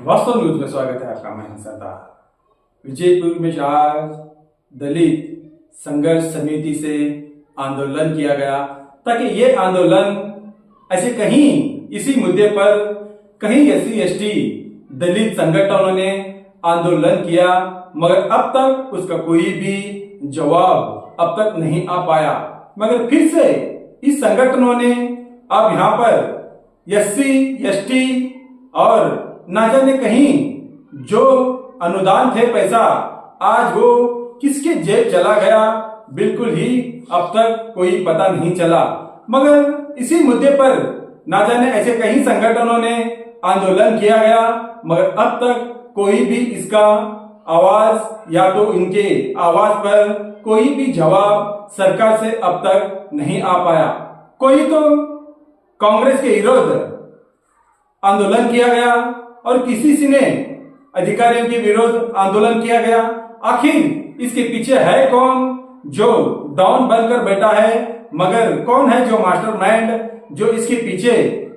वास्तव न्यूज में स्वागत है आपका। मैं सरदार। विजयपुर में आज दलित संघर्ष समिति से आंदोलन किया गया ताकि ये आंदोलन ऐसे कहीं इसी मुद्दे पर कहीं SC ST दलित संगठनों ने आंदोलन किया, मगर अब तक उसका कोई भी जवाब अब तक नहीं आ पाया। मगर फिर से इस संगठनों ने अब यहाँ पर SC ST और ना जाने कहीं जो अनुदान थे पैसा आज वो किसके जेब चला गया, बिल्कुल ही अब तक कोई पता नहीं चला। मगर इसी मुद्दे पर ना जाने ऐसे कई संगठनों ने आंदोलन किया गया, मगर अब तक कोई भी इसका आवाज या तो इनके आवाज पर कोई भी जवाब सरकार से अब तक नहीं आ पाया। कोई तो कांग्रेस के विरोध आंदोलन किया गया और किसी ने अधिकारियों के विरोध आंदोलन किया गया। आखिर इसके पीछे है कौन जो डॉन बनकर बैठा है, मगर कौन है जो मास्टरमाइंड जो इसके पीछे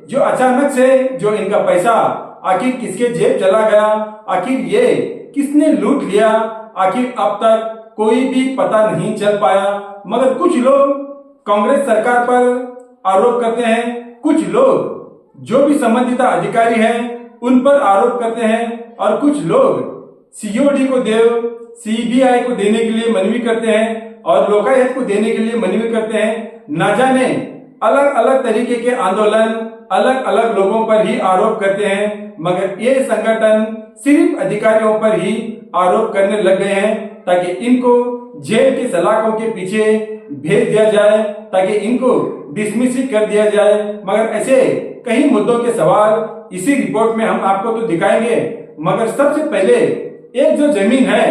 जो अचानक से जो इनका पैसा आखिर किसके जेब चला गया, आखिर ये किसने लूट लिया, आखिर अब तक कोई भी पता नहीं चल पाया। मगर कुछ लोग कांग्रेस सरकार पर आरोप करते हैं, कुछ लोग जो भी संबंधित अधिकारी हैं उन पर आरोप करते हैं और कुछ लोग COD को CBI को देने के लिए मनवी करते हैं और लोकायुक्त को देने के लिए मनवी करते हैं। ना जाने अलग अलग तरीके के आंदोलन अलग अलग लोगों पर ही आरोप करते हैं, मगर ये संगठन सिर्फ अधिकारियों पर ही आरोप करने लग गए हैं ताकि इनको जेल के सलाखों के पीछे भेज दिया जाए, ताकि इनको डिसमिस कर दिया जाए। मगर ऐसे कई मुद्दों के सवाल इसी रिपोर्ट में हम आपको तो दिखाएंगे, मगर सबसे पहले एक जो जमीन है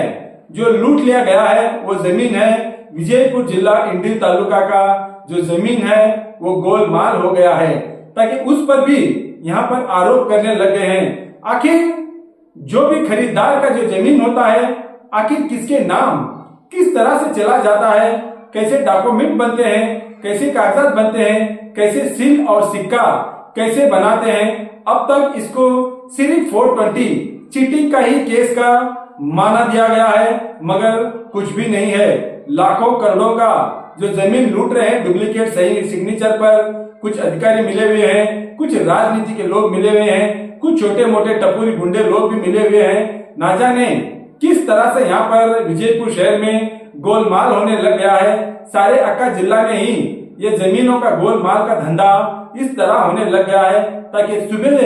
जो लूट लिया गया है वो जमीन है विजयपुर जिला इंडी तालुका का जो जमीन है वो गोलमाल हो गया है, ताकि उस पर भी यहाँ पर आरोप करने लग गए हैं। आखिर जो भी खरीदार का जो जमीन होता है आखिर किसके नाम किस तरह से चला जाता है, कैसे डॉक्यूमेंट बनते हैं, कैसे कागजात बनते हैं, कैसे सील और सिक्का कैसे बनाते हैं, अब तक इसको सिर्फ 420 चीटिंग का ही केस का माना दिया गया है, मगर कुछ भी नहीं है। लाखों करोड़ों का जो जमीन लूट रहे हैं डुप्लीकेट सही सिग्नेचर पर, कुछ अधिकारी मिले हुए हैं, कुछ राजनीति के लोग मिले हुए हैं, कुछ छोटे मोटे टपुरी गुंडे लोग भी मिले हुए हैं। ना जाने किस तरह से यहाँ पर विजयपुर शहर में गोलमाल होने लग गया है। सारे अक्का जिला में ही ये जमीनों का गोलमाल का धंधा इस तरह होने लग गया है ताकि सुबह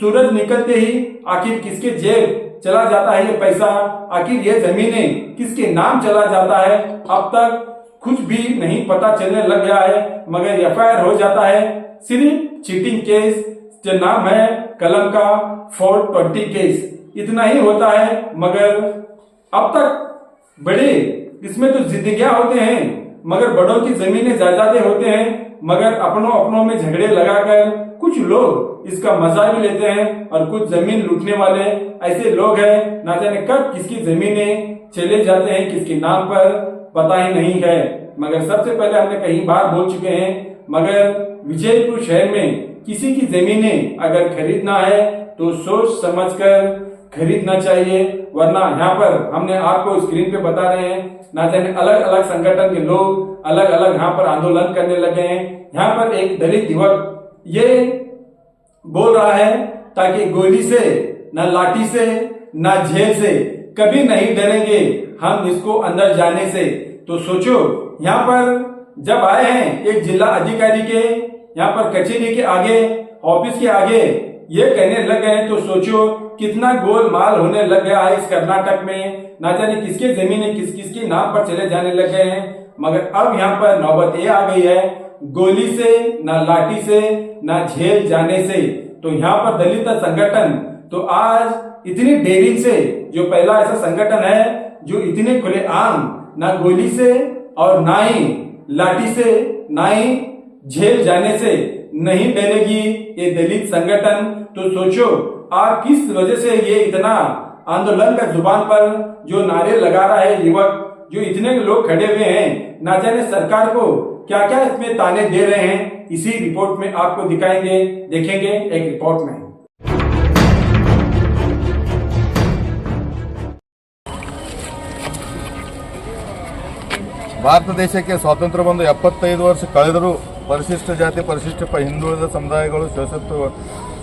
सूरज निकलते ही आखिर किसके जेब चला जाता है ये पैसा, आखिर ये जमीनें किसके नाम चला जाता है, अब तक कुछ भी नहीं पता चलने लग गया है। मगर FIR हो जाता है सिर्फ चीटिंग केस जो नाम है कलम का 420 केस, इतना ही होता है। मगर अब तक बड़े इसमें तो जिंदगियां होते हैं, मगर बड़ों की जमीनें जायदादें होते हैं, मगर अपनों में झगड़े लगाकर कुछ लोग इसका मजा भी लेते हैं और कुछ जमीन लूटने वाले ऐसे लोग हैं, ना जाने कब किसकी जमीनें चले जाते हैं किसके नाम पर पता ही नहीं है। मगर सबसे पहले हमने कई बार बोल चुके हैं, मगर विजयपुर शहर में किसी की जमीनें अगर खरीदना है तो सोच समझकर खरीदना चाहिए, वरना यहाँ पर हमने आपको स्क्रीन पे बता रहे हैं ना जाने अलग अलग संगठन के लोग अलग अलग यहाँ पर आंदोलन करने लगे हैं। यहाँ पर एक दलित युवक ये बोल रहा है ताकि गोली से न लाठी से न जेल से कभी नहीं डरेंगे हम इसको अंदर जाने से। तो सोचो यहाँ पर जब आए हैं एक जिला अधिकारी के यहाँ पर कचेरी के आगे ऑफिस के आगे ये कहने लग गए हैं, तो सोचो कितना गोलमाल होने लग गया है इस कर्नाटक में। ना जाने किसके जमीनें किस किसके नाम पर चले जाने लग गए हैं, मगर अब यहाँ पर नौबत ये आ गई है गोली से ना लाठी से ना जेल जाने से। तो यहाँ पर दलित संगठन तो आज इतनी डेरिंग से जो पहला ऐसा संगठन है जो इतने खुलेआम ना गोली से और ना ही लाठी से ना ही जेल जाने से नहीं डरेगी ये दलित संगठन। तो सोचो आप किस वजह से ये इतना आंदोलन का जुबान पर जो नारे लगा रहा है युवक, जो इतने लोग खड़े हुए हैं, ना जाने सरकार को क्या क्या इसमें ताने दे रहे हैं, इसी रिपोर्ट में आपको दिखाएंगे, देखेंगे एक रिपोर्ट में। ಭಾರತ ದೇಶಕ್ಕೆ ಸ್ವಾತಂತ್ರ್ಯ ಬಂದು 75 ವರ್ಷ ಕಳೆದರೂ ಪರಿಶಿಷ್ಟ ಜಾತಿ ಹಿಂದುಳಿದ ಸಮುದಾಯಗಳು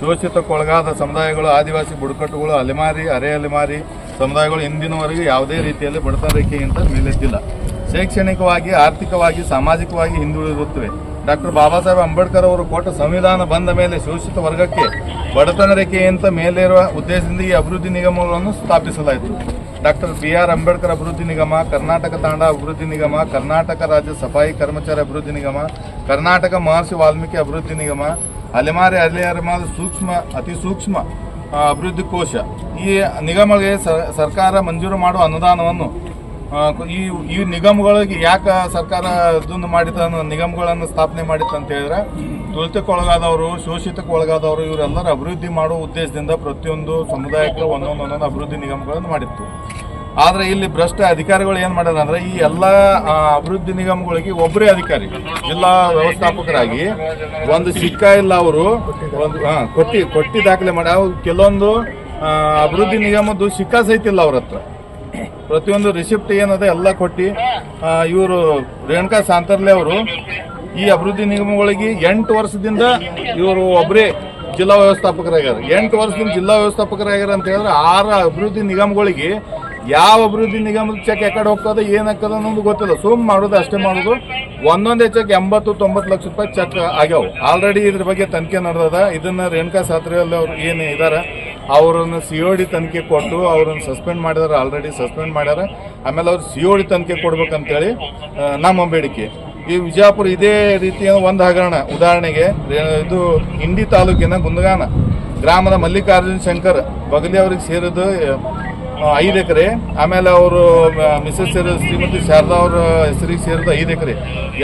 ಶೋಷಿತಕ್ಕೊಳಗಾದ ಸಮುದಾಯಗಳು ಆದಿವಾಸಿ ಬುಡಕಟ್ಟುಗಳು ಅಲೆಮಾರಿ ಅರೆ ಅಲೆಮಾರಿ ಸಮುದಾಯಗಳು ಇಂದಿನವರೆಗೂ ಯಾವುದೇ ರೀತಿಯಲ್ಲಿ ಬಡತನ ರೇಖೆಗಿಂತ ಮೇಲೆದ್ದಿಲ್ಲ. ಶೈಕ್ಷಣಿಕವಾಗಿ ಆರ್ಥಿಕವಾಗಿ ಸಾಮಾಜಿಕವಾಗಿ ಹಿಂದುಳಿದಿರುತ್ತವೆ. ಡಾಕ್ಟರ್ ಬಾಬಾ ಸಾಹೇಬ್ ಅಂಬೇಡ್ಕರ್ ಅವರು ಕೊಟ್ಟ ಸಂವಿಧಾನ ಬಂದ ಮೇಲೆ ಶೋಷಿತ ವರ್ಗಕ್ಕೆ ಬಡತನ ರೇಖೆಗಿಂತ ಮೇಲಿರುವ ಉದ್ದೇಶದಿಂದ ಈ ಅಭಿವೃದ್ಧಿ ನಿಗಮಗಳನ್ನು ಸ್ಥಾಪಿಸಲಾಯಿತು. ಡಾಕ್ಟರ್ BR ಅಂಬೇಡ್ಕರ್ ಅಭಿವೃದ್ಧಿ ನಿಗಮ, ಕರ್ನಾಟಕ ತಾಂಡ ಅಭಿವೃದ್ಧಿ ನಿಗಮ, ಕರ್ನಾಟಕ ರಾಜ್ಯ ಸಫಾಯಿ ಕರ್ಮಚಾರಿ ಅಭಿವೃದ್ಧಿ ನಿಗಮ, ಕರ್ನಾಟಕ ಮಹರ್ಷಿ ವಾಲ್ಮೀಕಿ ಅಭಿವೃದ್ಧಿ ನಿಗಮ, ಅಲೆಮಾರಿ ಅತಿ ಸೂಕ್ಷ್ಮ ಅಭಿವೃದ್ಧಿ ಕೋಶ. ಈ ನಿಗಮಗಳಿಗೆ ಸರ್ಕಾರ ಮಂಜೂರು ಮಾಡುವ ಅನುದಾನವನ್ನು ಈ ನಿಗಮಗಳಿಗೆ ಯಾಕೆ ಸರ್ಕಾರ ಇದನ್ನು ಮಾಡಿದ ನಿಗಮಗಳನ್ನು ಸ್ಥಾಪನೆ ಮಾಡಿತ್ತು ಅಂತ ಹೇಳಿದ್ರೆ, ತುಳಿತಕ್ಕೊಳಗಾದವರು, ಶೋಷಿತಕ್ಕೊಳಗಾದವರು ಇವರೆಲ್ಲರ ಅಭಿವೃದ್ಧಿ ಮಾಡುವ ಉದ್ದೇಶದಿಂದ ಪ್ರತಿಯೊಂದು ಸಮುದಾಯಕ್ಕೆ ಒಂದೊಂದು ಅಭಿವೃದ್ಧಿ ನಿಗಮಗಳನ್ನು ಮಾಡಿತ್ತು. ಆದರೆ ಇಲ್ಲಿ ಭ್ರಷ್ಟ ಅಧಿಕಾರಿಗಳು ಏನು ಮಾಡ್ಯಾರ ಅಂದ್ರೆ, ಈ ಎಲ್ಲ ಅಭಿವೃದ್ಧಿ ನಿಗಮಗಳಿಗೆ ಒಬ್ಬರೇ ಅಧಿಕಾರಿ ಜಿಲ್ಲಾ ವ್ಯವಸ್ಥಾಪಕರಾಗಿ ಒಂದು ಸಿಕ್ಕ ಇಲ್ಲ. ಅವರು ಒಂದು ಕೊಟ್ಟಿ ದಾಖಲೆ ಮಾಡಿ ಕೆಲವೊಂದು ಅಭಿವೃದ್ಧಿ ನಿಗಮದ್ದು ಸಿಕ್ಕ ಸಹಿತ ಇಲ್ಲ ಅವ್ರ ಹತ್ರ. ಪ್ರತಿಯೊಂದು ರಿಸಿಪ್ಟ್ ಏನದ ಎಲ್ಲ ಕೊಟ್ಟು ಇವರು ರೇಣುಕಾ ಸಾಂತರ್ಲೆ ಅವರು ಈ ಅಭಿವೃದ್ಧಿ ನಿಗಮಗಳಿಗೆ 8 ವರ್ಷದಿಂದ ಇವರು ಒಬ್ಬರೇ ಜಿಲ್ಲಾ ವ್ಯವಸ್ಥಾಪಕರಾಗ್ಯಾರ. 8 ವರ್ಷದಿಂದ ಜಿಲ್ಲಾ ವ್ಯವಸ್ಥಾಪಕರಾಗ್ಯಾರ ಅಂತ ಹೇಳಿದ್ರೆ 6 ಅಭಿವೃದ್ಧಿ ನಿಗಮಗಳಿಗೆ ಯಾವ ಅಭಿವೃದ್ಧಿ ನಿಗಮದ ಚೆಕ್ ಯಾಕಡೆ ಹೋಗ್ತದೆ ಏನಾಗ್ತದೆ ಅನ್ನೋದು ಗೊತ್ತಿಲ್ಲ. ಸುಮ್ ಮಾಡೋದು ಅಷ್ಟೇ ಮಾಡೋದು. ಒಂದೊಂದೇ ಚೆಕ್ 80-90 ಲಕ್ಷ ರೂಪಾಯಿ ಚೆಕ್ ಆಗ್ಯಾವ. ಆಲ್ರೆಡಿ ಇದ್ರ ಬಗ್ಗೆ ತನಿಖೆ ನಡೆದದ. ಇದನ್ನ ರೇಣುಕಾ ಸಾತ್ರೆಯಲ್ಲಿ ಅವ್ರು ಏನು ಇದಾರ ಅವರನ್ನು COD ತನಿಖೆ ಕೊಟ್ಟು ಅವ್ರನ್ನ ಸಸ್ಪೆಂಡ್ ಮಾಡಿದಾರೆ. ಆಲ್ರೆಡಿ ಸಸ್ಪೆಂಡ್ ಮಾಡ್ಯಾರ. ಆಮೇಲೆ ಅವ್ರು COD ತನಿಖೆ ಕೊಡ್ಬೇಕಂತೇಳಿ ನಮ್ಮ ಬೇಡಿಕೆ. ಈ ವಿಜಯಪುರ ಇದೇ ರೀತಿಯ ಒಂದು ಹಗರಣ. ಉದಾಹರಣೆಗೆ ಇದು ಇಂಡಿ ತಾಲೂಕಿನ ಗುಂದಗಾನ ಗ್ರಾಮದ ಮಲ್ಲಿಕಾರ್ಜುನ್ ಶಂಕರ್ ಬಗಲಿ ಅವ್ರಿಗೆ ಸೇರಿದ್ದು 5 ಎಕರೆ. ಆಮೇಲೆ ಅವರು ಮಿಸಸ್ ಶ್ರೀಮತಿ ಶಾರದಾ ಅವರ ಹೆಸರಿಗೆ ಸೇರಿದ 5 ಎಕರೆ.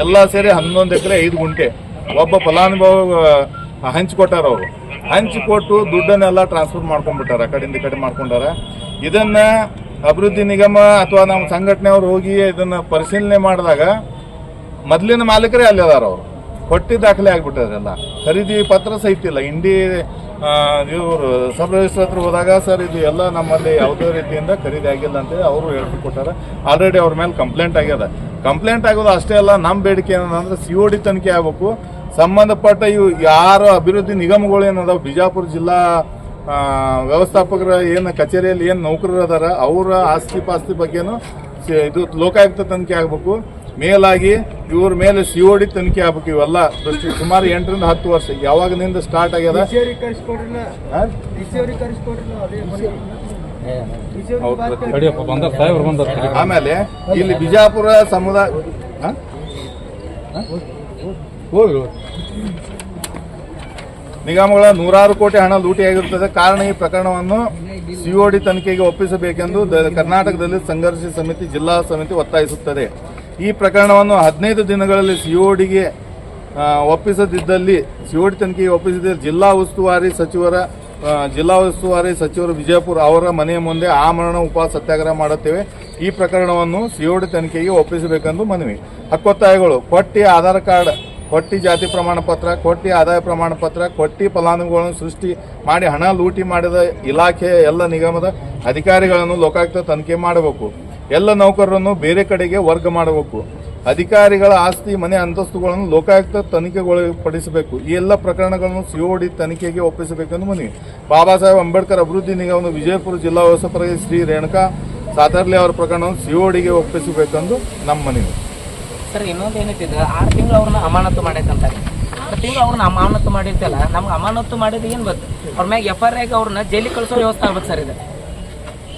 ಎಲ್ಲ ಸೇರಿ 11 ಎಕರೆ 5 ಗುಂಟೆ ಒಬ್ಬ ಫಲಾನುಭವಿ ಹಂಚಿಕೊಟ್ಟಾರ. ಅವರು ಹಂಚಿಕೊಟ್ಟು ದುಡ್ಡನ್ನೆಲ್ಲ ಟ್ರಾನ್ಸ್ಫರ್ ಮಾಡ್ಕೊಂಡ್ಬಿಟ್ಟಾರ, ಆ ಕಡೆಯಿಂದ ಈ ಕಡೆ ಮಾಡ್ಕೊಂಡಾರ. ಇದನ್ನ ಅಭಿವೃದ್ಧಿ ನಿಗಮ ಅಥವಾ ನಮ್ಮ ಸಂಘಟನೆಯವರು ಹೋಗಿ ಇದನ್ನ ಪರಿಶೀಲನೆ ಮಾಡಿದಾಗ ಮೊದಲಿನ ಮಾಲೀಕರೇ ಅಲ್ಲಿ ಅದಾರ. ಅವರು ಕೊಟ್ಟಿ ದಾಖಲೆ ಆಗ್ಬಿಟ್ಟಾರೆಲ್ಲ. ಖರೀದಿ ಪತ್ರ ಸಹಿತ ಇಲ್ಲ. ಇಂಡಿ ಇವರು ಸಬ್ ರಿಜಿಸ್ಟರ್ ಹತ್ರ ಹೋದಾಗ ಸರ್ ಇದು ಎಲ್ಲ ನಮ್ಮಲ್ಲಿ ಯಾವುದೇ ರೀತಿಯಿಂದ ಖರೀದಿ ಆಗಿಲ್ಲ ಅಂತೇಳಿ ಅವರು ಹೇಳ್ಕೊಟ್ಟಾರ. ಆಲ್ರೆಡಿ ಅವ್ರ ಮೇಲೆ ಕಂಪ್ಲೇಂಟ್ ಆಗ್ಯದ. ಕಂಪ್ಲೇಂಟ್ ಆಗೋದು ಅಷ್ಟೇ ಅಲ್ಲ, ನಮ್ಮ ಬೇಡಿಕೆ ಏನಂದ್ರೆ COD ತನಿಖೆ ಆಗಬೇಕು. ಸಂಬಂಧಪಟ್ಟ ಇವು ಯಾರು ಅಭಿವೃದ್ಧಿ ನಿಗಮಗಳು ಏನದಾವ, ಬಿಜಾಪುರ ಜಿಲ್ಲಾ ವ್ಯವಸ್ಥಾಪಕರ ಏನು ಕಚೇರಿಯಲ್ಲಿ ಏನು ನೌಕರರು ಅದಾರ ಅವರ ಆಸ್ತಿ ಪಾಸ್ತಿ ಬಗ್ಗೆನೂ ಇದು ಲೋಕಾಯುಕ್ತ ತನಿಖೆ ಆಗಬೇಕು. ಮೇಲಾಗಿ ಇವ್ರ ಮೇಲೆ COD ತನಿಖೆ ಆಗ್ಬೇಕು. ಇವೆಲ್ಲ ಸುಮಾರು 8ರಿಂದ 10 ವರ್ಷ ಯಾವಾಗಿನಿಂದ ಸ್ಟಾರ್ಟ್ ಆಗ್ಯದ. ಆಮೇಲೆ ಇಲ್ಲಿ ಬಿಜಾಪುರ ಸಮುದಾಯ ನಿಗಮಗಳ 100 ಕೋಟಿ ಹಣ ಲೂಟಿಯಾಗಿರುತ್ತದೆ. ಕಾರಣ ಈ ಪ್ರಕರಣವನ್ನು COD ತನಿಖೆಗೆ ಒಪ್ಪಿಸಬೇಕೆಂದು ಕರ್ನಾಟಕದಲ್ಲಿ ಸಂಘರ್ಷ ಸಮಿತಿ ಜಿಲ್ಲಾ ಸಮಿತಿ ಒತ್ತಾಯಿಸುತ್ತದೆ. ಈ ಪ್ರಕರಣವನ್ನು 15 ದಿನಗಳಲ್ಲಿ CODಗೆ ಒಪ್ಪಿಸದಿದ್ದಲ್ಲಿ COD ತನಿಖೆಗೆ ಒಪ್ಪಿಸಿದಲ್ಲಿ ಜಿಲ್ಲಾ ಉಸ್ತುವಾರಿ ಸಚಿವರು ವಿಜಯಪುರ ಅವರ ಮನೆಯ ಮುಂದೆ ಆಮರಣ ಉಪವಾಸ ಸತ್ಯಾಗ್ರಹ ಮಾಡುತ್ತೇವೆ. ಈ ಪ್ರಕರಣವನ್ನು COD ತನಿಖೆಗೆ ಒಪ್ಪಿಸಬೇಕೆಂದು ಮನವಿ. ಹಕ್ಕೊತ್ತಾಯಗಳು: ಕೊಟ್ಟಿ ಆಧಾರ್ ಕಾರ್ಡ್, ಕೊಟ್ಟಿ ಜಾತಿ ಪ್ರಮಾಣ ಪತ್ರ, ಕೊಟ್ಟಿ ಆದಾಯ ಪ್ರಮಾಣ ಪತ್ರ, ಕೊಟ್ಟಿ ಫಲಾನುಭವಿಗಳನ್ನು ಸೃಷ್ಟಿ ಮಾಡಿ ಹಣ ಲೂಟಿ ಮಾಡಿದ ಇಲಾಖೆಯ ಎಲ್ಲ ನಿಗಮದ ಅಧಿಕಾರಿಗಳನ್ನು ಲೋಕಾಯುಕ್ತ ತನಿಖೆ ಮಾಡಬೇಕು. ಎಲ್ಲ ನೌಕರರನ್ನು ಬೇರೆ ಕಡೆಗೆ ವರ್ಗ ಮಾಡಬೇಕು. ಅಧಿಕಾರಿಗಳ ಆಸ್ತಿ ಮನೆ ಅಂತಸ್ತುಗಳನ್ನು ಲೋಕಾಯುಕ್ತ ತನಿಖೆಗೊಳಪಡಿಸಬೇಕು. ಈ ಎಲ್ಲ ಪ್ರಕರಣಗಳನ್ನು COD ತನಿಖೆಗೆ ಒಪ್ಪಿಸಬೇಕೆಂದು ಮನವಿ. ಬಾಬಾ ಸಾಹೇಬ್ ಅಂಬೇಡ್ಕರ್ ಅಭಿವೃದ್ಧಿ ನಿಗಮದ ವಿಜಯಪುರ ಜಿಲ್ಲಾ ವ್ಯವಸ್ಥಾಪಕ ಶ್ರೀ ರೇಣುಕಾ ಸಾತರ್ಲೆ ಅವರ ಪ್ರಕರಣವನ್ನು CODಗೆ ಒಪ್ಪಿಸಬೇಕೆಂದು ನಮ್ಮ ಮನವಿ. ಸರ್, ಇನ್ನೊಂದು ಏನೈತಿದ್ರೆ 6 ತಿಂಗಳು ಅವ್ರನ್ನ ಅಮಾನತು ಮಾಡೈತಂತಾರೆ. 6 ತಿಂಗಳು ಅವ್ರನ್ನ ಅಮಾನತು ಮಾಡಿರ್ತಲ್ಲ, ನಮ್ಗೆ ಅಮಾನತು ಮಾಡಿದ ಏನು ಗೊತ್ತು, ಅವ್ರ ಮ್ಯಾಗ FIR ಆಗಿ ಅವ್ರನ್ನ ಜೈಲಿಗೆ ಕಳಿಸೋ ವ್ಯವಸ್ಥೆ ಆಗ್ಬೇಕು ಸರ್. ಇದು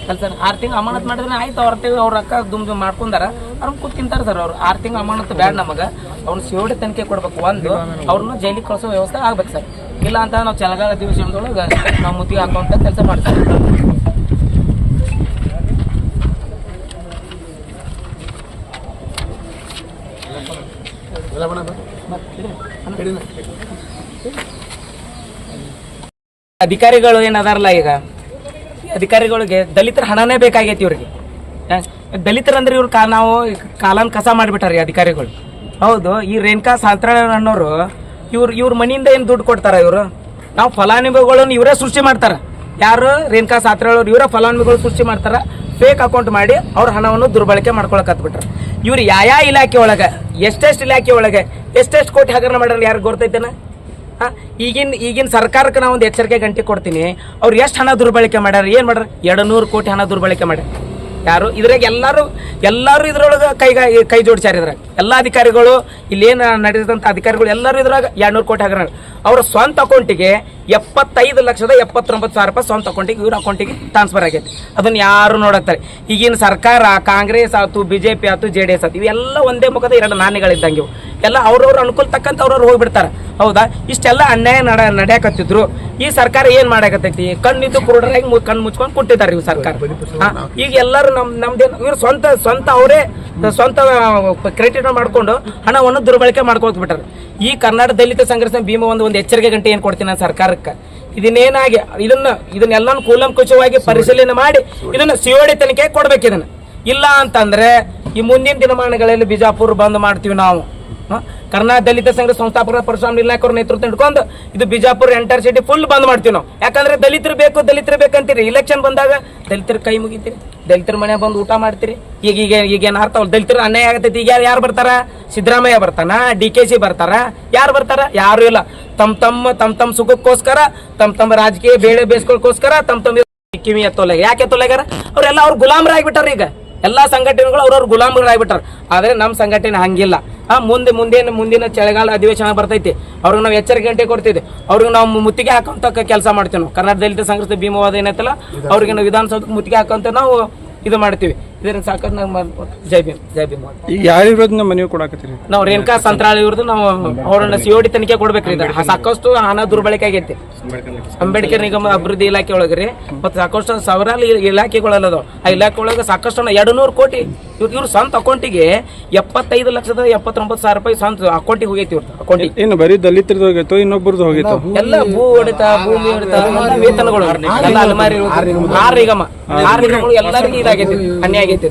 ಅಲ್ಲ ಸರ್, 6 ತಿಂಗಳು ಅಮಾನತು ಮಾಡಿದ್ರೆ ಆಯ್ತು, ಅವ್ರ ಅಕ್ಕ ದುಮ್ ಮಾಡ್ಕೊಂಡಾರ, ಅವ್ರನ್ನ ಕೂತ್ಕಿಂತಾರೆ ಸರ್. ಅವ್ರು 6 ತಿಂಗಳು ಅಮಾನತು ಬ್ಯಾಡ, ನಮಗೆ ಅವ್ರನ್ನ COD ತನಿಖೆ ಕೊಡ್ಬೇಕು. ಒಂದು ಅವ್ರನ್ನ ಜೈಲಿಗೆ ಕಳಿಸೋ ವ್ಯವಸ್ಥೆ ಆಗ್ಬೇಕು ಸರ್. ಇಲ್ಲ ಅಂತ ನಾವು ಚಳಗಾಲ ದಿವಸದೊಳಗೆ ನಾವು ಮುತ್ತಿಗೆ ಹಾಕುವಂಥ ಕೆಲಸ ಮಾಡ್ತೀವಿ. ಅಧಿಕಾರಿಗಳು ಏನದಾರಲ್ಲ, ಈಗ ಅಧಿಕಾರಿಗಳಿಗೆ ದಲಿತರ ಹಣನೇ ಬೇಕಾಗೈತಿ. ಇವ್ರಿಗೆ ದಲಿತರಂದ್ರೆ ಇವ್ರು ನಾವು ಕಾಲನ್ ಕಸ ಮಾಡಿಬಿಟ್ಟಾರೆ ಅಧಿಕಾರಿಗಳು. ಹೌದು, ಈ ರೇಣುಕಾ ಸಾಂತರಾಳೆ ಅನ್ನೋರು ಇವ್ರ ಮನೆಯಿಂದ ಏನು ದುಡ್ಡು ಕೊಡ್ತಾರ ಇವರು? ನಾವು ಫಲಾನುಭವಿಗಳನ್ನು ಇವರೇ ಸೃಷ್ಟಿ ಮಾಡ್ತಾರ. ಯಾರು? ರೇಣುಕಾ ಸಾಂತರಾಳೆ ಇವರೇ ಫಲಾನುಭವಿಗಳು ಸೃಷ್ಟಿ ಮಾಡ್ತಾರ. ಫೇಕ್ ಅಕೌಂಟ್ ಮಾಡಿ ಅವ್ರ ಹಣವನ್ನು ದುರ್ಬಳಕೆ ಮಾಡ್ಕೊಳಕತ್ಬಿಟ್ರು. ಇವ್ರು ಯಾವ ಇಲಾಖೆ ಒಳಗೆ ಎಷ್ಟೆಷ್ಟು ಇಲಾಖೆ ಒಳಗೆ ಎಷ್ಟೆಷ್ಟು ಕೋಟಿ ಹಗರಣ ಮಾಡ್ಯಾರ ಯಾರು ಗೊತ್ತೈತೇನ? ಈಗಿನ ಸರ್ಕಾರಕ್ಕೆ ನಾವು ಒಂದು ಎಚ್ಚರಿಕೆ ಗಂಟೆ ಕೊಡ್ತೀನಿ. ಅವ್ರು ಎಷ್ಟು ಹಣ ದುರ್ಬಳಕೆ ಮಾಡ್ಯಾರ, ಏನು ಮಾಡ್ಯಾರ? 200 ಕೋಟಿ ಹಣ ದುರ್ಬಳಕೆ ಮಾಡ್ಯಾರ. ಯಾರು ಇದ್ರಾಗ ಎಲ್ಲರೂ ಇದ್ರೊಳಗೆ ಕೈ ಜೋಡಿಸ್ಯಾರ. ಇದ್ರಾಗ ಎಲ್ಲ ಅಧಿಕಾರಿಗಳು, ಇಲ್ಲೇನು ನಡೆದಂಥ ಅಧಿಕಾರಿಗಳು ಎಲ್ಲರೂ ಇದ್ರಾಗ 200 ಕೋಟಿ ಹಗರಣ. ಅವ್ರ ಸ್ವಂತ ಅಕೌಂಟಿಗೆ 75,79,000 ರೂಪಾಯಿ ಸ್ವಂತ ಅಕೌಂಟಿಗೆ ಇವ್ರ ಅಕೌಂಟಿಗೆ ಟ್ರಾನ್ಸ್ಫರ್ ಆಗೈತಿ. ಅದನ್ನ ಯಾರು ನೋಡತ್ತಾರೆ. ಈಗಿನ ಸರ್ಕಾರ ಕಾಂಗ್ರೆಸ್ ಆಯ್ತು, BJP ಆಯ್ತು, JDS ಆಯ್ತು, ಇವೆಲ್ಲ ಒಂದೇ ಮುಖದ 2 ನಾಣ್ಯಗಳಿದ್ದಂಗೆ. ಎಲ್ಲ ಅವ್ರವ್ರ ಅನುಕೂಲ ತಕ್ಕಂತ ಅವ್ರವ್ರು ಹೋಗ್ಬಿಡ್ತಾರೆ. ಹೌದಾ? ಇಷ್ಟೆಲ್ಲ ಅನ್ಯಾಯ ನಡೆಯಕತ್ತಿದ್ರು. ಈ ಸರ್ಕಾರ ಏನ್ ಮಾಡಾಕತ್ತೈತಿ? ಕಣ್ಣಿದ್ದು ಕುರುಡರಾಗಿ ಕಣ್ಣು ಮುಚ್ಕೊಂಡು ಕೊಟ್ಟಿದ್ದಾರೆ ಇವ್ ಸರ್ಕಾರ. ಈಗ ಎಲ್ಲರೂ ನಮ್ದೇನು ಇವ್ರು ಸ್ವಂತ ಅವರೇ ಸ್ವಂತ ಕ್ರೆಡಿಟ್ ಮಾಡ್ಕೊಂಡು ಹಣವನ್ನು ದುರ್ಬಳಕೆ ಮಾಡ್ಕೊಳ್ಬಿಟ್ಟಾರೆ. ಈ ಕರ್ನಾಟಕ ದಲಿತ ಸಂಘರ್ಷ ಭೀಮ ಒಂದು ಎಚ್ಚರಿಕೆ ಗಂಟೆ ಏನ್ ಕೊಡ್ತೀನಿ ನಾನು ಸರ್ಕಾರಕ್ಕೆ. ಇದನ್ನೇನಾಗಿ ಇದನ್ನೆಲ್ಲ ಕೂಲಂಕುಷವಾಗಿ ಪರಿಶೀಲನೆ ಮಾಡಿ ಇದನ್ನ COD ತನಿಖೆ ಕೊಡ್ಬೇಕು. ಇದನ್ನ ಇಲ್ಲ ಅಂತಂದ್ರೆ ಈ ಮುಂದಿನ ದಿನಮಾನಗಳಲ್ಲಿ ಬಿಜಾಪುರ ಬಂದ್ ಮಾಡ್ತೀವಿ ನಾವು. ಕರ್ನಾಟಕ ದಲಿತ ಸಂಘ ಸಂಸ್ಥಾಪಕ ಪರಶುರಾಮ ನಿರ್ಣಾಯಕ ಅವ್ರ ನೇತೃತ್ವ ಹಿಡ್ಕೊಂಡು ಇದು ಬಿಜಾಪುರ ಎಂಟರ್ ಸಿಟಿ ಫುಲ್ ಬಂದ್ ಮಾಡ್ತೀವಿ ನಾವು. ಯಾಕಂದ್ರೆ ದಲಿತರು ಬೇಕಂತೀರಿ. ಇಲೆಕ್ಷನ್ ಬಂದಾಗ ದಲಿತರ ಕೈ ಮುಗಿತೀರಿ, ದಲಿತರ ಮನೆ ಬಂದು ಊಟ ಮಾಡ್ತೀರಿ. ಈಗೇನು ಅರ್ಥ ದಲಿತರು ಅನ್ಯಾಯ ಆಗತೈತಿ. ಈಗ ಯಾರು ಬರ್ತಾರ? ಸಿದ್ದರಾಮಯ್ಯ ಬರ್ತಾನ, DKC ಬರ್ತಾರ, ಯಾರು ಬರ್ತಾರ? ಯಾರು ಇಲ್ಲ. ತಮ್ಮ ಸುಖಕ್ಕೋಸ್ಕರ, ತಮ್ಮ ರಾಜಕೀಯ ಬೇಳೆ ಬೇಸ್ಕೊಳ್ಳೋಕ್ಕೋಸ್ಕರ ತಮ್ಮ ಕಿವಿ ಎತ್ತೋಲಾಗ. ಯಾಕೆ ಎತ್ತೋಲಾಗ್ಯಾರ? ಅವ್ರೆಲ್ಲ ಅವ್ರು ಗುಲಾಮರಾಗ್ಬಿಟ್ಟಾರ. ಈಗ ಎಲ್ಲಾ ಸಂಘಟನೆಗಳು ಅವ್ರವ್ರು ಗುಲಾಮರಾಗ್ಬಿಟ್ಟಾರ. ಆದ್ರೆ ನಮ್ಮ ಸಂಘಟನೆ ಹಂಗಿಲ್ಲ. ಮುಂದಿನ ಚಳಿಗಾಲ ಅಧಿವೇಶನ ಬರ್ತೈತಿ. ಅವ್ರಿಗೆ ನಾವು ಎಚ್ಚರಿಕೆ ಗಂಟೆ ಕೊಡ್ತಿದ್ವಿ. ಅವ್ರಿಗೆ ನಾವು ಮುತ್ತಿಗೆ ಹಾಕುವಂತ ಕೆಲಸ ಮಾಡ್ತೀವಿ. ನಾವು ಕರ್ನಾಟಕ ದಲಿತ ಸಂಘರ್ಷ ಭೀಮವಾದ ಏನೈತಲ್ಲ, ಅವ್ರಿಗೆ ನಾವು ವಿಧಾನಸೌಧಕ್ಕೆ ಮುತ್ತಿಗೆ ಹಾಕುವಂತ ನಾವು ಇದು ಮಾಡ್ತೀವಿ. ಇದನ್ನ ಸಾಕಷ್ಟು ನಾವು ಜೈ ಭೀಮ್. ಈಗ ಯಾರ ವಿರುದ್ಧ ಮನವಿ ಕೊಡಾಕತ್ತೀರಿ? ನಾವು ರೇಣುಕಾ ಸಂತ್ರಾಳ ಇವ್ರದ್ದು ನಾವು ಅವ್ರನ್ನ COD ತನಿಖೆ ಕೊಡ್ಬೇಕ್ರಿ. ಸಾಕಷ್ಟು ಹಣ ದುರ್ಬಳಕೆ ಆಗೈತಿ ಅಂಬೇಡ್ಕರ್ ನಿಗಮ ಅಭಿವೃದ್ಧಿ ಇಲಾಖೆ ಒಳಗ್ರಿ. ಮತ್ತೆ ಸಾಕಷ್ಟು ಸಾವಿರಾರು ಇಲಾಖೆಗಳಲ್ಲದ. ಆ ಇಲಾಖೆ ಒಳಗೆ ಸಾಕಷ್ಟು 200 ಕೋಟಿ ಇವ್ರ ಸ್ವಂತ ಅಕೌಂಟಿಗೆ 75,79,000 ರೂಪಾಯಿ ಸ್ವಂತ ಅಕೌಂಟಿಗೆ ಹೋಗೈತಿ. ಇವ್ರ ಅಕೌಂಟಿಗೆ ಏನು ಬರೀ ದಲಿತರದ್ದು ಹೋಗೈತೋ ಇನ್ನೊಬ್ಬರದ್ದು ಹೋಗೈತೋ? ಎಲ್ಲ ಹೊಡಿತ, ಭೂಮಿ ಹೊಡಿತ, ಎಲ್ಲ ವೇತನಗಳು, ಎಲ್ಲ ಅಲಮಾರಿ, 6 ನಿಗಮಗಳು ಎಲ್ಲರಿಗೂ ಇದಾಗೈತಿ, ಅನ್ಯಾಯ ಆಗೈತಿ.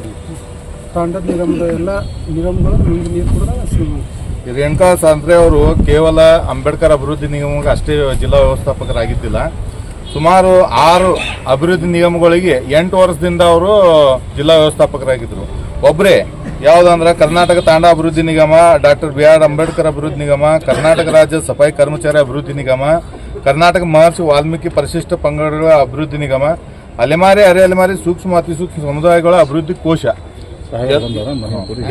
ರೇಣುಕಾ ಸಂತ್ರೆ ಅವರು ಕೇವಲ ಅಂಬೇಡ್ಕರ್ ಅಭಿವೃದ್ಧಿ ನಿಗಮಕ್ಕೆ ಅಷ್ಟೇ ಜಿಲ್ಲಾ ವ್ಯವಸ್ಥಾಪಕರಾಗಿದ್ದಿಲ್ಲ. ಸುಮಾರು 6 ಅಭಿವೃದ್ಧಿ ನಿಗಮಗಳಿಗೆ 8 ವರ್ಷದಿಂದ ಅವರು ಜಿಲ್ಲಾ ವ್ಯವಸ್ಥಾಪಕರಾಗಿದ್ದರು. ಒಬ್ಬರೇ ಯಾವುದಂದ್ರೆ ಕರ್ನಾಟಕ ತಾಂಡ ಅಭಿವೃದ್ಧಿ ನಿಗಮ, ಡಾಕ್ಟರ್ BR ಅಂಬೇಡ್ಕರ್ ಅಭಿವೃದ್ಧಿ ನಿಗಮ, ಕರ್ನಾಟಕ ರಾಜ್ಯ ಸಫಾಯಿ ಕರ್ಮಚಾರಿ ಅಭಿವೃದ್ಧಿ ನಿಗಮ, ಕರ್ನಾಟಕ ಮಹರ್ಷಿ ವಾಲ್ಮೀಕಿ ಪರಿಶಿಷ್ಟ ಪಂಗಡಗಳ ಅಭಿವೃದ್ಧಿ ನಿಗಮ, ಅಲೆಮಾರಿ ಅರೆ ಅಲೆಮಾರಿ ಸೂಕ್ಷ್ಮ ಅತಿ ಸೂಕ್ಷ್ಮ ಸಮುದಾಯಗಳ ಅಭಿವೃದ್ಧಿ ಕೋಶ.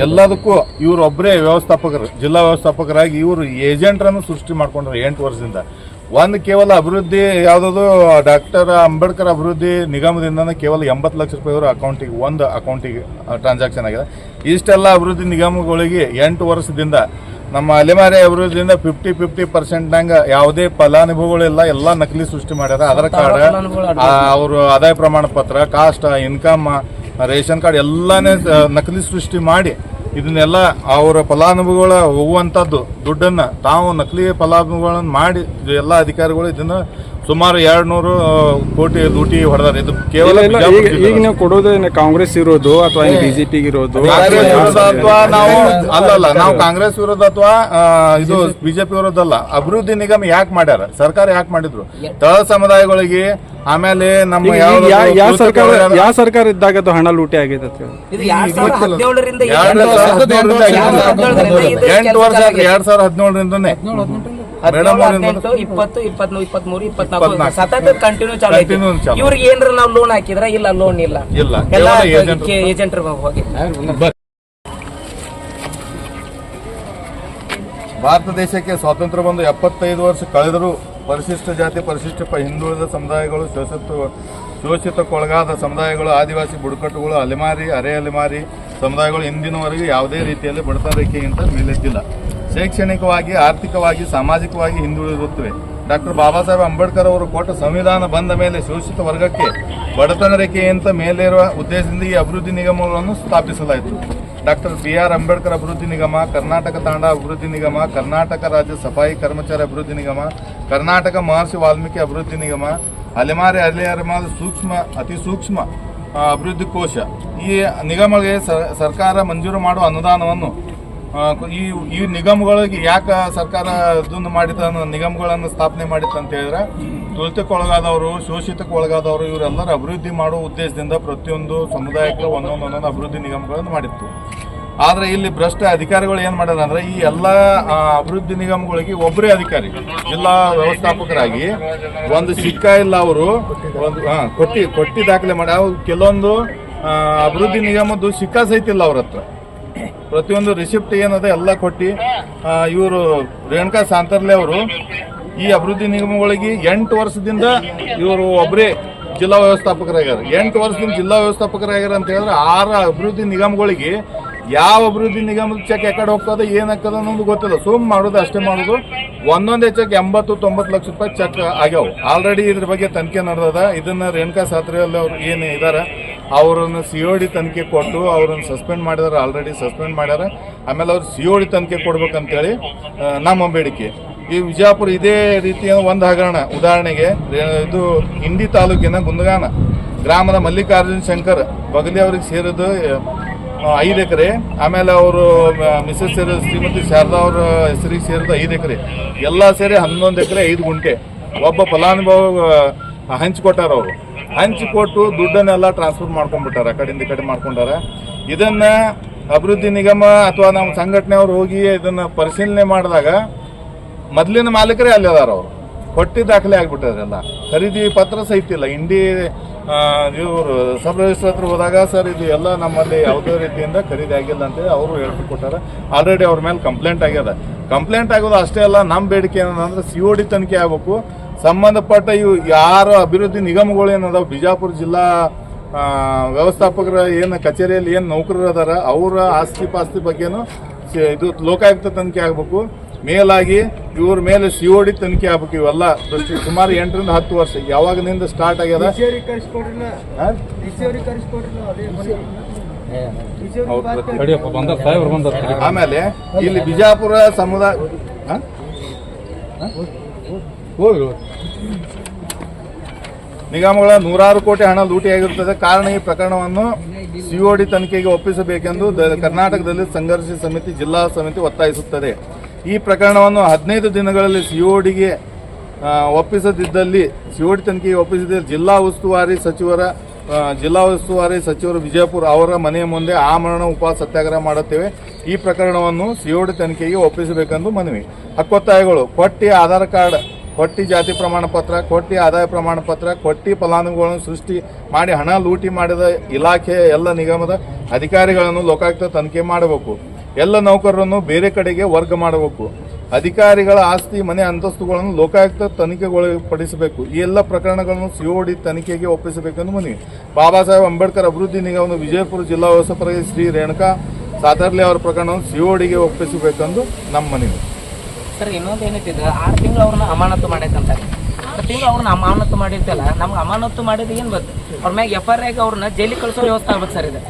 ಎಲ್ಲದಕ್ಕೂ ಇವ್ರೊಬ್ಬರೇ ವ್ಯವಸ್ಥಾಪಕರು, ಜಿಲ್ಲಾ ವ್ಯವಸ್ಥಾಪಕರಾಗಿ ಇವರು ಏಜೆಂಟ್ರನ್ನು ಸೃಷ್ಟಿ ಮಾಡ್ಕೊಂಡ್ರೆ 8 ವರ್ಷದಿಂದ. ಒಂದು ಕೇವಲ ಅಭಿವೃದ್ಧಿ ಯಾವುದದು ಡಾಕ್ಟರ್ ಅಂಬೇಡ್ಕರ್ ಅಭಿವೃದ್ಧಿ ನಿಗಮದಿಂದ ಕೇವಲ 80 ಲಕ್ಷ ರೂಪಾಯಿ ಅಕೌಂಟಿಗೆ ಒಂದು ಅಕೌಂಟಿಗೆ ಟ್ರಾನ್ಸಾಕ್ಷನ್ ಆಗಿದೆ. ಇಷ್ಟೆಲ್ಲ ಅಭಿವೃದ್ಧಿ ನಿಗಮಗಳಿಗೆ 8 ವರ್ಷದಿಂದ ನಮ್ಮ ಅಲೆಮಾರಿ ಅಭಿವೃದ್ಧಿಯಿಂದ 50% ಯಾವುದೇ ಫಲಾನುಭವಿಗಳಿಲ್ಲ, ಎಲ್ಲ ನಕಲಿ ಸೃಷ್ಟಿ ಮಾಡ್ಯಾರ. ಆಧಾರ್ ಕಾರ್ಡ್, ಅವರು ಆದಾಯ ಪ್ರಮಾಣ ಪತ್ರ, ಕಾಸ್ಟ್, ಇನ್ಕಮ್, ರೇಷನ್ ಕಾರ್ಡ್ ಎಲ್ಲಾನೇ ನಕಲಿ ಸೃಷ್ಟಿ ಮಾಡಿ ಇದನ್ನೆಲ್ಲ ಅವರ ಫಲಾನುಭವಿಗಳ ಹೋಗುವಂಥದ್ದು ದುಡ್ಡನ್ನು ತಾವು ನಕಲಿ ಫಲಾನುಭವಿಗಳನ್ನು ಮಾಡಿ ಎಲ್ಲ ಅಧಿಕಾರಿಗಳು ಇದನ್ನ ಸುಮಾರು 200 ಕೋಟಿ ಲೂಟಿ ಹೊಡೆದಾರೆ. ಇದು ಕೇವಲ ಈಗ ನೀವು ಕೊಡೋದು ಕಾಂಗ್ರೆಸ್ ಇರೋದು ಅಥವಾ BJP ಇರೋದು? ನಾವು ಕಾಂಗ್ರೆಸ್ ವಿರೋಧ ಅಥವಾ ಇದು BJP ವಿರೋಧ ಅಲ್ಲ. ಅಭಿವೃದ್ಧಿ ನಿಗಮ ಯಾಕೆ ಮಾಡ್ಯಾರ? ಸರ್ಕಾರ ಯಾಕೆ ಮಾಡಿದ್ರು? ತಳ ಸಮುದಾಯಗಳಿಗೆ ಆಮೇಲೆ ನಮ್ಮ ಯಾವ ಸರ್ಕಾರ ಇದ್ದಾಗ ಅದು ಹಣ ಲೂಟಿ ಆಗೈತೆ? 2017ರಿಂದನೇ ಮೇಡಮ್ 20, 21, 23, 24 ಸತತ ಕಂಟಿನ್ಯೂ ಚಾಲು ಐತಿ. ಇವ್ರಿಗೆ ಏನ್ರ ನಾವು ಲೋನ್ ಹಾಕಿದ್ರ? ಇಲ್ಲ, ಲೋನ್ ಇಲ್ಲ. ಎಲ್ಲ ಏಜೆಂಟ್ರ ಹೋಗಿ. ಭಾರತ ದೇಶಕ್ಕೆ ಸ್ವಾತಂತ್ರ್ಯ ಬಂದು 75 ವರ್ಷ ಕಳೆದರೂ ಪರಿಶಿಷ್ಟ ಜಾತಿ, ಪರಿಶಿಷ್ಟ ಹಿಂದುಳಿದ ಸಮುದಾಯಗಳು, ಶೋಷಿತಕ್ಕೊಳಗಾದ ಸಮುದಾಯಗಳು, ಆದಿವಾಸಿ ಬುಡಕಟ್ಟುಗಳು, ಅಲೆಮಾರಿ ಅರೆ ಅಲೆಮಾರಿ ಸಮುದಾಯಗಳು ಇಂದಿನವರೆಗೆ ಯಾವುದೇ ರೀತಿಯಲ್ಲಿ ಬಡತನ ರೇಖೆಗಿಂತ ಮೇಲೆದ್ದಿಲ್ಲ. ಶೈಕ್ಷಣಿಕವಾಗಿ, ಆರ್ಥಿಕವಾಗಿ, ಸಾಮಾಜಿಕವಾಗಿ ಹಿಂದುಳಿದಿರುತ್ತವೆ. ಡಾಕ್ಟರ್ ಬಾಬಾ ಸಾಹೇಬ್ ಅಂಬೇಡ್ಕರ್ ಅವರು ಕೊಟ್ಟ ಸಂವಿಧಾನ ಬಂದ ಮೇಲೆ ಶೋಷಿತ ವರ್ಗಕ್ಕೆ ಬಡತನ ರೇಖೆಗಿಂತ ಮೇಲಿರುವ ಉದ್ದೇಶದಿಂದ ಈ ಅಭಿವೃದ್ಧಿ ನಿಗಮಗಳನ್ನು ಸ್ಥಾಪಿಸಲಾಯಿತು. ಡಾಕ್ಟರ್ BR ಅಂಬೇಡ್ಕರ್ ಅಭಿವೃದ್ಧಿ ನಿಗಮ, ಕರ್ನಾಟಕ ತಾಂಡ ಅಭಿವೃದ್ಧಿ ನಿಗಮ, ಕರ್ನಾಟಕ ರಾಜ್ಯ ಸಫಾಯಿ ಕರ್ಮಚಾರಿ ಅಭಿವೃದ್ಧಿ ನಿಗಮ, ಕರ್ನಾಟಕ ಮಹರ್ಷಿ ವಾಲ್ಮೀಕಿ ಅಭಿವೃದ್ಧಿ ನಿಗಮ, ಅಲೆಮಾರಿ ಅಲೆಮಾರಿ ಸೂಕ್ಷ್ಮ ಅತಿ ಸೂಕ್ಷ್ಮ ಅಭಿವೃದ್ಧಿ ಕೋಶ. ಈ ನಿಗಮಗಳಿಗೆ ಸರ್ಕಾರ ಮಂಜೂರು ಮಾಡುವ ಅನುದಾನವನ್ನು ಈ ನಿಗಮಗಳಿಗೆ ಯಾಕೆ ಸರ್ಕಾರ ಇದನ್ನು ಮಾಡಿತ ನಿಗಮಗಳನ್ನು ಸ್ಥಾಪನೆ ಮಾಡಿತ್ತು ಅಂತ ಹೇಳಿದ್ರೆ ತುಳಿತಕ್ಕೊಳಗಾದವರು, ಶೋಷಿತಕ್ಕೆ ಒಳಗಾದವರು ಇವರೆಲ್ಲರ ಅಭಿವೃದ್ಧಿ ಮಾಡುವ ಉದ್ದೇಶದಿಂದ ಪ್ರತಿಯೊಂದು ಸಮುದಾಯಕ್ಕೆ ಒಂದೊಂದು ಅಭಿವೃದ್ಧಿ ನಿಗಮಗಳನ್ನು ಮಾಡಿತ್ತು. ಆದರೆ ಇಲ್ಲಿ ಭ್ರಷ್ಟ ಅಧಿಕಾರಿಗಳು ಏನು ಮಾಡ್ಯಾರ ಅಂದ್ರೆ ಈ ಎಲ್ಲ ಅಭಿವೃದ್ಧಿ ನಿಗಮಗಳಿಗೆ ಒಬ್ಬರೇ ಅಧಿಕಾರಿ ಜಿಲ್ಲಾ ವ್ಯವಸ್ಥಾಪಕರಾಗಿ ಒಂದು ಸಿಕ್ಕ ಇಲ್ಲ. ಅವರು ಒಂದು ಕೊಟ್ಟಿ ದಾಖಲೆ ಮಾಡಿ ಕೆಲವೊಂದು ಅಭಿವೃದ್ಧಿ ನಿಗಮದ್ದು ಸಿಕ್ಕ ಸಹಿತ ಇಲ್ಲ ಅವ್ರ ಹತ್ರ. ಪ್ರತಿಯೊಂದು ರಿಸಿಪ್ಟ್ ಏನದ ಎಲ್ಲ ಕೊಟ್ಟು ಇವರು ರೇಣುಕಾ ಸಾಂತರ್ಲೆ ಅವರು ಈ ಅಭಿವೃದ್ಧಿ ನಿಗಮಗಳಿಗೆ 8 ವರ್ಷದಿಂದ ಇವರು ಒಬ್ಬರೇ ಜಿಲ್ಲಾ ವ್ಯವಸ್ಥಾಪಕರಾಗ್ಯಾರ. 8 ವರ್ಷದಿಂದ ಜಿಲ್ಲಾ ವ್ಯವಸ್ಥಾಪಕರಾಗ್ಯಾರ ಅಂತ ಹೇಳಿದ್ರೆ 6 ಅಭಿವೃದ್ಧಿ ನಿಗಮಗಳಿಗೆ ಯಾವ ಅಭಿವೃದ್ಧಿ ನಿಗಮದ ಚೆಕ್ ಯಾಕಡೆ ಹೋಗ್ತದೆ ಏನಾಗ್ತದೆ ಅನ್ನೋದು ಗೊತ್ತಿಲ್ಲ. ಸುಮ್ ಮಾಡೋದು ಅಷ್ಟೇ ಮಾಡೋದು. ಒಂದೊಂದೇ ಚೆಕ್ 80-90 ಲಕ್ಷ ರೂಪಾಯಿ ಚೆಕ್ ಆಗ್ಯಾವ. ಆಲ್ರೆಡಿ ಇದ್ರ ಬಗ್ಗೆ ತನಿಖೆ ನಡೆದದ. ಇದನ್ನ ರೇಣುಕಾ ಸಾತ್ರೆಯಲ್ಲಿ ಅವ್ರು ಏನು ಇದಾರೆ ಅವರನ್ನು COD ತನಿಖೆ ಕೊಟ್ಟು ಅವ್ರನ್ನ ಸಸ್ಪೆಂಡ್ ಮಾಡಿದಾರೆ. ಆಲ್ರೆಡಿ ಸಸ್ಪೆಂಡ್ ಮಾಡ್ಯಾರ. ಆಮೇಲೆ ಅವ್ರು COD ತನಿಖೆ ಕೊಡ್ಬೇಕಂತೇಳಿ ನಮ್ಮ ಬೇಡಿಕೆ. ಈ ವಿಜಯಪುರ ಇದೇ ರೀತಿಯ ಒಂದು ಹಗರಣ. ಉದಾಹರಣೆಗೆ ಇದು ಇಂಡಿ ತಾಲೂಕಿನ ಗುಂದಗಾನ ಗ್ರಾಮದ ಮಲ್ಲಿಕಾರ್ಜುನ್ ಶಂಕರ್ ಬಗಲಿ ಅವ್ರಿಗೆ ಸೇರಿದ್ದು 5 ಎಕರೆ. ಆಮೇಲೆ ಅವರು ಮಿಸಸ್ ಶ್ರೀಮತಿ ಶಾರದಾ ಅವರ ಹೆಸರಿಗೆ ಸೇರಿದ 5 ಎಕರೆ. ಎಲ್ಲ ಸೇರಿ 11 ಎಕರೆ 5 ಗುಂಟೆ ಒಬ್ಬ ಫಲಾನುಭವಿ ಹಂಚಿಕೊಟ್ಟಾರ. ಅವರು ಹಂಚಿಕೊಟ್ಟು ದುಡ್ಡನ್ನೆಲ್ಲ ಟ್ರಾನ್ಸ್ಫರ್ ಮಾಡ್ಕೊಂಡ್ಬಿಟ್ಟಾರ, ಆ ಕಡೆಯಿಂದ ಈ ಕಡೆ ಮಾಡ್ಕೊಂಡಾರ. ಇದನ್ನ ಅಭಿವೃದ್ಧಿ ನಿಗಮ ಅಥವಾ ನಮ್ಮ ಸಂಘಟನೆಯವರು ಹೋಗಿ ಇದನ್ನ ಪರಿಶೀಲನೆ ಮಾಡಿದಾಗ ಮೊದಲಿನ ಮಾಲೀಕರೇ ಅಲ್ಲಿ ಅದಾರ. ಅವರು ಕೊಟ್ಟಿ ದಾಖಲೆ ಆಗ್ಬಿಟ್ಟಾರೆಲ್ಲ. ಖರೀದಿ ಪತ್ರ ಸಹಿತ ಇಲ್ಲ. ಇಂಡಿ ಇವರು ಸಬ್ ರಿಜಿಸ್ಟರ್ ಹತ್ರ ಹೋದಾಗ ಸರ್ ಇದು ಎಲ್ಲ ನಮ್ಮಲ್ಲಿ ಯಾವುದೇ ರೀತಿಯಿಂದ ಖರೀದಿ ಆಗಿಲ್ಲ ಅಂತೇಳಿ ಅವರು ಹೇಳ್ಕೊಟ್ಟಾರ. ಆಲ್ರೆಡಿ ಅವ್ರ ಮೇಲೆ ಕಂಪ್ಲೇಂಟ್ ಆಗ್ಯದ. ಕಂಪ್ಲೇಂಟ್ ಆಗೋದು ಅಷ್ಟೇ ಅಲ್ಲ, ನಮ್ಮ ಬೇಡಿಕೆ ಏನಂದ್ರೆ COD ತನಿಖೆ ಆಗಬೇಕು. ಸಂಬಂಧಪಟ್ಟ ಇವು ಯಾರು ಅಭಿವೃದ್ಧಿ ನಿಗಮಗಳು ಏನದಾವ ಬಿಜಾಪುರ ಜಿಲ್ಲಾ ವ್ಯವಸ್ಥಾಪಕರ ಏನು ಕಚೇರಿಯಲ್ಲಿ ಏನು ನೌಕರರು ಅದಾರ ಅವರ ಆಸ್ತಿ ಪಾಸ್ತಿ ಬಗ್ಗೆನೂ ಇದು ಲೋಕಾಯುಕ್ತ ತನಿಖೆ ಆಗಬೇಕು. ಮೇಲಾಗಿ ಇವ್ರ ಮೇಲೆ COD ತನಿಖೆ ಆಗ್ಬೇಕು. ಇವೆಲ್ಲ ಸುಮಾರು 8ರಿಂದ 10 ವರ್ಷ ಯಾವಾಗಿನಿಂದ ಸ್ಟಾರ್ಟ್ ಆಗ್ಯದ. ಆಮೇಲೆ ಇಲ್ಲಿ ಬಿಜಾಪುರ ಸಮುದಾಯ ನಿಗಮಗಳ 100 ಕೋಟಿ ಹಣ ಲೂಟಿಯಾಗಿರುತ್ತದೆ. ಕಾರಣ ಈ ಪ್ರಕರಣವನ್ನು COD ತನಿಖೆಗೆ ಒಪ್ಪಿಸಬೇಕೆಂದು ಕರ್ನಾಟಕದಲ್ಲಿ ಸಂಘರ್ಷ ಸಮಿತಿ ಜಿಲ್ಲಾ ಸಮಿತಿ ಒತ್ತಾಯಿಸುತ್ತದೆ. ಈ ಪ್ರಕರಣವನ್ನು 15 ದಿನಗಳಲ್ಲಿ CODಗೆ ಒಪ್ಪಿಸದಿದ್ದಲ್ಲಿ COD ತನಿಖೆಗೆ ಒಪ್ಪಿಸಿದ ಜಿಲ್ಲಾ ಉಸ್ತುವಾರಿ ಸಚಿವರು ವಿಜಯಪುರ ಅವರ ಮನೆಯ ಮುಂದೆ ಆಮರಣ ಉಪವಾಸ ಸತ್ಯಾಗ್ರಹ ಮಾಡುತ್ತೇವೆ. ಈ ಪ್ರಕರಣವನ್ನು COD ತನಿಖೆಗೆ ಒಪ್ಪಿಸಬೇಕೆಂದು ಮನವಿ. ಹಕ್ಕೊತ್ತಾಯಗಳು: ಕೊಟ್ಟಿ ಆಧಾರ್ ಕಾರ್ಡ್, ಕೊಟ್ಟಿ ಜಾತಿ ಪ್ರಮಾಣ ಪತ್ರ, ಕೊಟ್ಟಿ ಆದಾಯ ಪ್ರಮಾಣ ಪತ್ರ, ಕೊಟ್ಟಿ ಫಲಾನುಭವಿಗಳನ್ನು ಸೃಷ್ಟಿ ಮಾಡಿ ಹಣ ಲೂಟಿ ಮಾಡಿದ ಇಲಾಖೆಯ ಎಲ್ಲ ನಿಗಮದ ಅಧಿಕಾರಿಗಳನ್ನು ಲೋಕಾಯುಕ್ತ ತನಿಖೆ ಮಾಡಬೇಕು. ಎಲ್ಲ ನೌಕರರನ್ನು ಬೇರೆ ಕಡೆಗೆ ವರ್ಗ ಮಾಡಬೇಕು. ಅಧಿಕಾರಿಗಳ ಆಸ್ತಿ ಮನೆ ಅಂತಸ್ತುಗಳನ್ನು ಲೋಕಾಯುಕ್ತ ತನಿಖೆಗೊಳಪಡಿಸಬೇಕು. ಈ ಎಲ್ಲ ಪ್ರಕರಣಗಳನ್ನು COD ತನಿಖೆಗೆ ಒಪ್ಪಿಸಬೇಕೆಂದು ಮನವಿ. ಬಾಬಾ ಸಾಹೇಬ್ ಅಂಬೇಡ್ಕರ್ ಅಭಿವೃದ್ಧಿ ನಿಗಮದ ವಿಜಯಪುರ ಜಿಲ್ಲಾ ವ್ಯವಸ್ಥಾಪಕ ಶ್ರೀ ರೇಣುಕಾ ಸಾತರ್ಲೆ ಅವರ ಪ್ರಕರಣವನ್ನು CODಗೆ ಒಪ್ಪಿಸಬೇಕೆಂದು ನಮ್ಮ ಮನವಿ. ಸರ್ ಇನ್ನೊಂದು ಏನೈತಿದ್ದು 6 ತಿಂಗಳು ಅವ್ರನ್ನ ಅಮಾನತು ಮಾಡೈತಂತಾರೆ. 6 ತಿಂಗಳು ಅವ್ರನ್ನ ಅಮಾನತು ಮಾಡಿರ್ತಲ್ಲ, ನಮ್ಗೆ ಅಮಾನತು ಮಾಡಿದ ಏನು ಗೊತ್ತು ಅವ್ರ ಮ್ಯಾಗ FIR ಆಗಿ ಅವ್ರನ್ನ ಜೈಲಿಗೆ ಕಳಿಸೋ ವ್ಯವಸ್ಥೆ ಆಗ್ಬೇಕು ಸರ್ ಇದು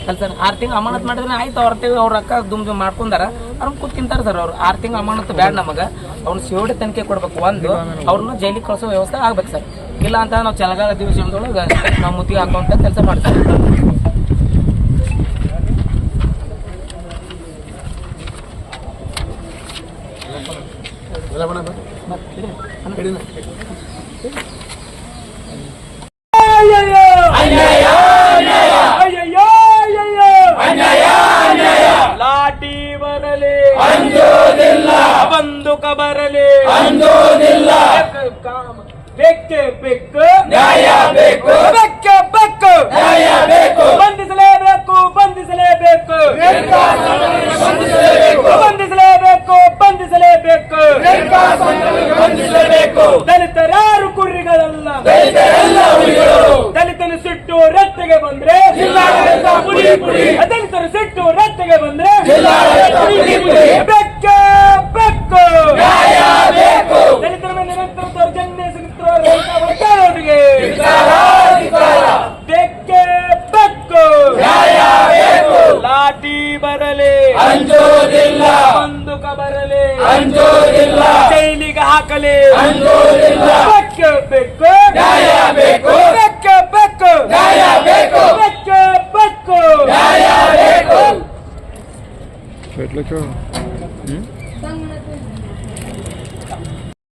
ಅಲ್ಲ ಸರ್. 6 ತಿಂಗಳು ಅಮಾನತು ಮಾಡಿದ್ರೆ ಆಯ್ತು, ಅವ್ರ ಅಕ್ಕ ದುಮ್ ಮಾಡ್ಕೊಂಡಾರ ಅವ್ರನ್ನ ಕೂತ್ಕಿಂತಾರೆ ಸರ್. ಅವ್ರು 6 ತಿಂಗಳು ಅಮಾನತು ಬ್ಯಾಡ, ನಮಗೆ ಅವ್ನ COD ತನಿಖೆ ಕೊಡ್ಬೇಕು. ಒಂದು ಅವ್ರನ್ನ ಜೈಲಿಗೆ ಕಳಿಸೋ ವ್ಯವಸ್ಥೆ ಆಗ್ಬೇಕು ಸರ್. ಇಲ್ಲ ಅಂತ ನಾವು ಚಲಗಾಲ ದಿವಸದೊಳಗೆ ನಾವು ಮುತ್ತಿಗೆ ಹಾಕುವಂಥ ಕೆಲಸ ಮಾಡ್ತೀವಿ. ಲಾಠಿ ಬರಲಿ ಅಂಜೋದಿಲ್ಲ, ಬಂದೂಕ ಬರಲಿ ಅಂಜೋದಿಲ್ಲ. ಬೇಕೆ ಬೇಕು ನ್ಯಾಯ ಬೇಕು, ಬೇಕೆ ಬೇಕು ನ್ಯಾಯ ಬೇಕು. ಬಂಧಿಸಲೇಬೇಕು, ಬಂಧಿಸಲೇಬೇಕು, ಬಂಧಿಸಲೇಬೇಕು, ಬಂಧಿಸಲೇಬೇಕು, ಬಂಧಿಸಲೇಬೇಕು. ದಲಿತರಾರು ಕುರ್ರಿಗಳಲ್ಲ, ದಲಿತನು ಸಿಟ್ಟು ರಸ್ತೆಗೆ ಬಂದ್ರೆ ದಲಿತರು ಸಿಟ್ಟು ರಸ್ತೆಗೆ ಬಂದ್ರೆ ಬೆಕ್ಕೆ ಬೆಕ್ಕು ನ್ಯಾಯ ಬೇಕು. ದಲಿತರ ಮೇಲೆ ನಿರಂತರ ದೌರ್ಜನ್ಯ ಸಿಗುತ್ತಿರೋರಿಗೆ ಬೆಕ್ಕೆ ಬೆಕ್ಕು ನ್ಯಾಯ ಬೇಕು. ಲಾಠಿ ಬರಲಿ ಅಂಜೋದಿಲ್ಲ, ಬಂದೂಕ ಬರಲಿ ಅಂಜೋದಿಲ್ಲ, ಜೈಲಿಗೆ ಹಾಕಲಿ ಅಂಜೋದಿಲ್ಲ. ಬೆಕ್ಕೆ ಬೆಕ್ಕು ನ್ಯಾಯ ಬೇಕು, ಬೆಕ್ಕೆ ಬೆಕ್ಕು ನ್ಯಾಯ ಬೇಕು, ಬೆಕ್ಕೆ ಬೆಕ್ಕು ನ್ಯಾಯ ಬೇಕು. ಇಲ್ಲ ಕೇಳು